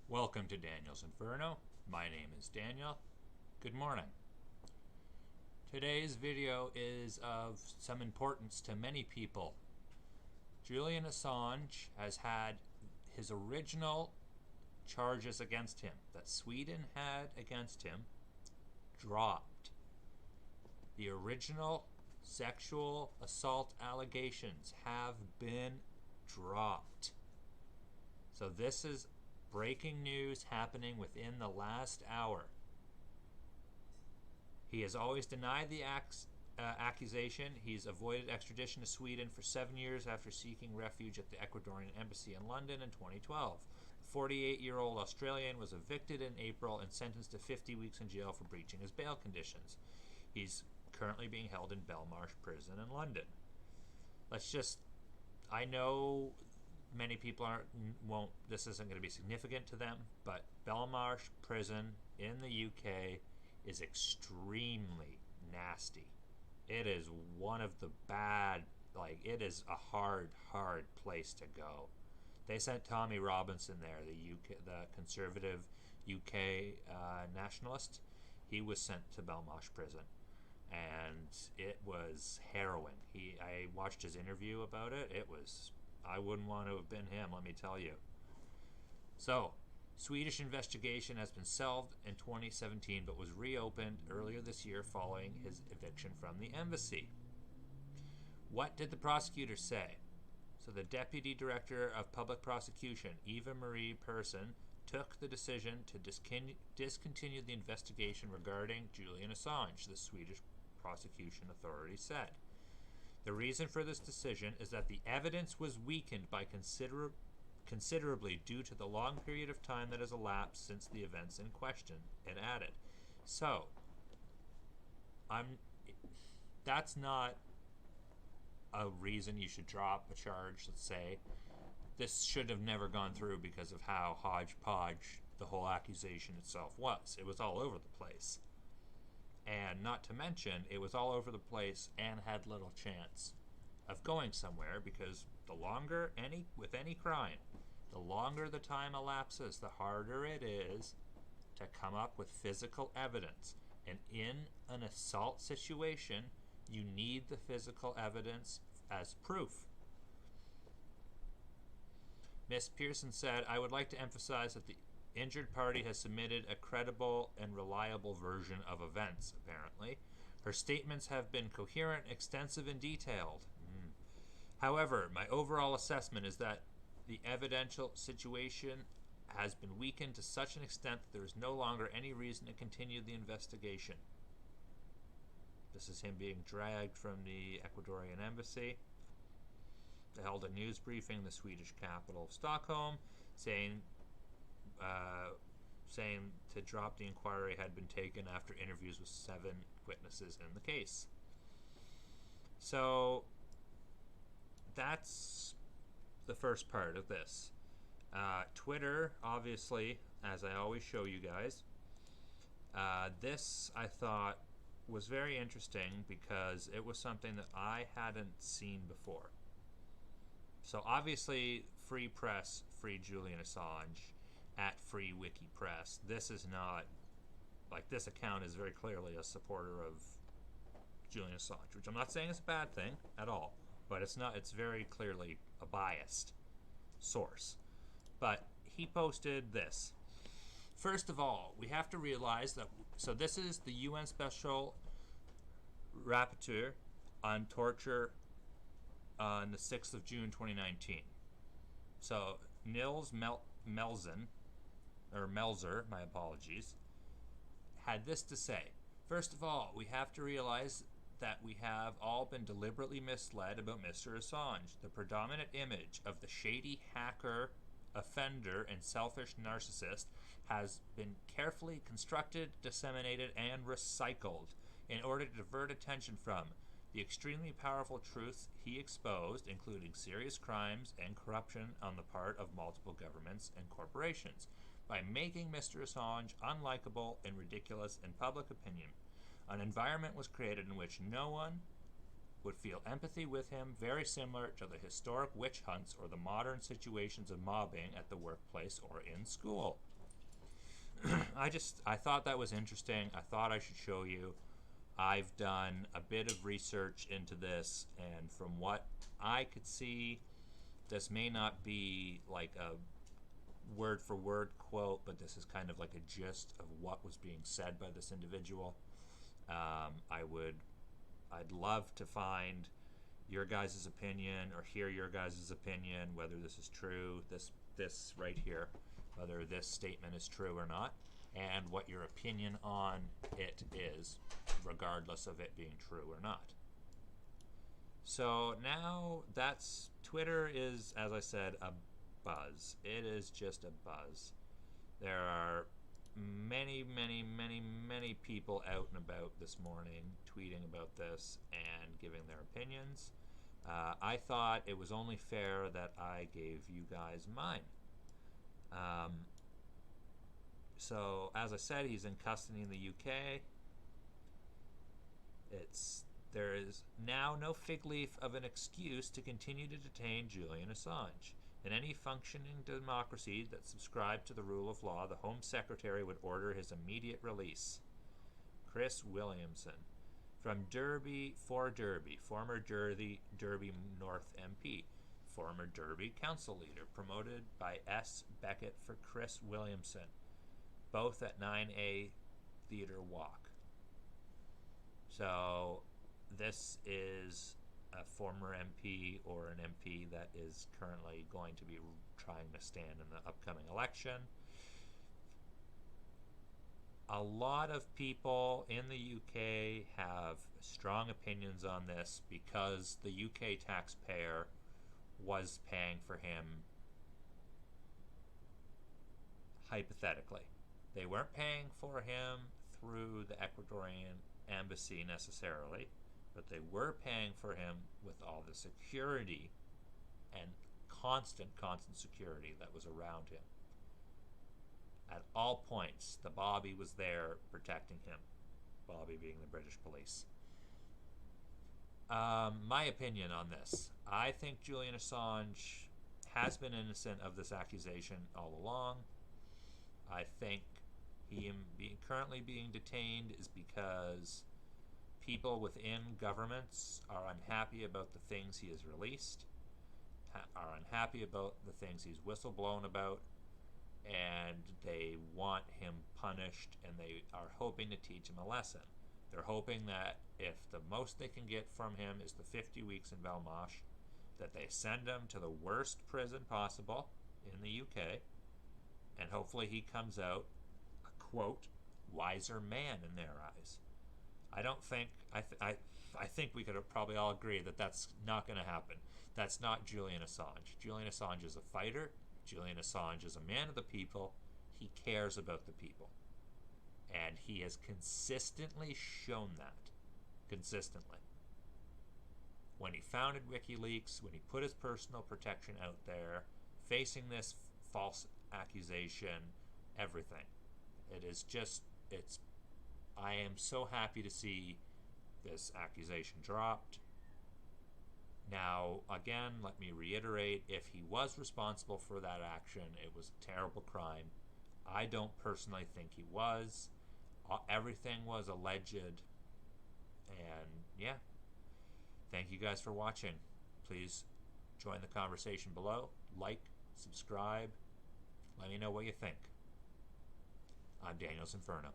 Welcome to Daniel's Inferno. My name is Daniel. Good morning. Today's video is of some importance to many people. Julian Assange has had his original charges against him that Sweden had against him dropped. The original sexual assault allegations have been dropped. So this is breaking news happening within the last hour. He has always denied the accusation. He's avoided extradition to Sweden for 7 years after seeking refuge at the Ecuadorian embassy in London in 2012. The 48-year-old Australian was evicted in April and sentenced to 50 weeks in jail for breaching his bail conditions. He's currently being held in Belmarsh prison in London. I know many people this isn't going to be significant to them, but Belmarsh prison in the UK is extremely nasty. It is one of the bad, it is a hard place to go. They sent Tommy Robinson there, the conservative UK nationalist. He was sent to Belmarsh prison, and it was harrowing. I watched his interview about it. I wouldn't want to have been him, let me tell you. So, Swedish investigation has been solved in 2017 but was reopened earlier this year following his eviction from the embassy. What did the prosecutor say? So the Deputy Director of Public Prosecution, Eva Marie Persson, took the decision to discontinue the investigation regarding Julian Assange, the Swedish prosecution authority said. The reason for this decision is that the evidence was weakened by considerably due to the long period of time that has elapsed since the events in question, it added. So, that's not a reason you should drop a charge. Let's say this should have never gone through because of how hodgepodge the whole accusation itself was. It was all over the place. And not to mention, it was all over the place and had little chance of going somewhere, because with any crime, the longer the time elapses, the harder it is to come up with physical evidence. And in an assault situation, you need the physical evidence as proof. Ms. Pearson said, "I would like to emphasize that the injured party has submitted a credible and reliable version of events, apparently. Her statements have been coherent, extensive, and detailed. However, my overall assessment is that the evidential situation has been weakened to such an extent that there is no longer any reason to continue the investigation." This is him being dragged from the Ecuadorian embassy. They held a news briefing in the Swedish capital of Stockholm, saying to drop the inquiry had been taken after interviews with 7 witnesses in the case. So that's the first part of this. Twitter, obviously, as I always show you guys, this I thought was very interesting because it was something that I hadn't seen before. So obviously, free press, free Julian Assange, at Free Wiki Press. This is not, this account is very clearly a supporter of Julian Assange, which I'm not saying is a bad thing at all, but it's very clearly a biased source. But he posted this. First of all, we have to realize that, so this is the UN Special Rapporteur on Torture on the 6th of June 2019. So Nils Melzer, my apologies, had this to say. First of all, we have to realize that we have all been deliberately misled about Mr. Assange. The predominant image of the shady hacker, offender, and selfish narcissist has been carefully constructed, disseminated, and recycled in order to divert attention from the extremely powerful truths he exposed, including serious crimes and corruption on the part of multiple governments and corporations, by making Mr. Assange unlikable and ridiculous in public opinion. An environment was created in which no one would feel empathy with him, very similar to the historic witch hunts or the modern situations of mobbing at the workplace or in school. I thought that was interesting. I thought I should show you. I've done a bit of research into this, and from what I could see, this may not be like a word for word quote, but this is kind of like a gist of what was being said by this individual. I'd love to find your guys' opinion or hear your guys' opinion, whether this is true, this right here, whether this statement is true or not, and what your opinion on it is, regardless of it being true or not. So now Twitter is, as I said, a buzz. It is just a buzz. There are many, many, many, many people out and about this morning tweeting about this and giving their opinions. I thought it was only fair that I gave you guys mine. So, as I said, he's in custody in the UK. There is now no fig leaf of an excuse to continue to detain Julian Assange. In any functioning democracy that subscribed to the rule of law, the Home Secretary would order his immediate release. Chris Williamson. From Derby, former Derby North MP, former Derby Council Leader, promoted by S. Beckett for Chris Williamson, both at 9A Theatre Walk. So this is a former MP or an MP that is currently going to be trying to stand in the upcoming election. A lot of people in the UK have strong opinions on this because the UK taxpayer was paying for him hypothetically. They weren't paying for him through the Ecuadorian embassy necessarily, but they were paying for him with all the security and constant security that was around him. At all points, the Bobby was there protecting him. Bobby being the British police. My opinion on this. I think Julian Assange has been innocent of this accusation all along. I think him currently being detained is because people within governments are unhappy about the things he has released, are unhappy about the things he's whistleblown about, and they want him punished, and they are hoping to teach him a lesson. They're hoping that if the most they can get from him is the 50 weeks in Belmarsh, that they send him to the worst prison possible in the UK, and hopefully he comes out a, quote, wiser man in their eyes. I don't think, I think we could probably all agree that that's not going to happen. That's not Julian Assange. Julian Assange is a fighter. Julian Assange is a man of the people. He cares about the people. And he has consistently shown that. Consistently. When he founded WikiLeaks, when he put his personal protection out there, facing this false accusation, everything. It is just, I am so happy to see this accusation dropped. Now, again, let me reiterate, if he was responsible for that action, it was a terrible crime. I don't personally think he was. Everything was alleged. And, yeah. Thank you guys for watching. Please join the conversation below. Like, subscribe. Let me know what you think. I'm Daniel's Inferno.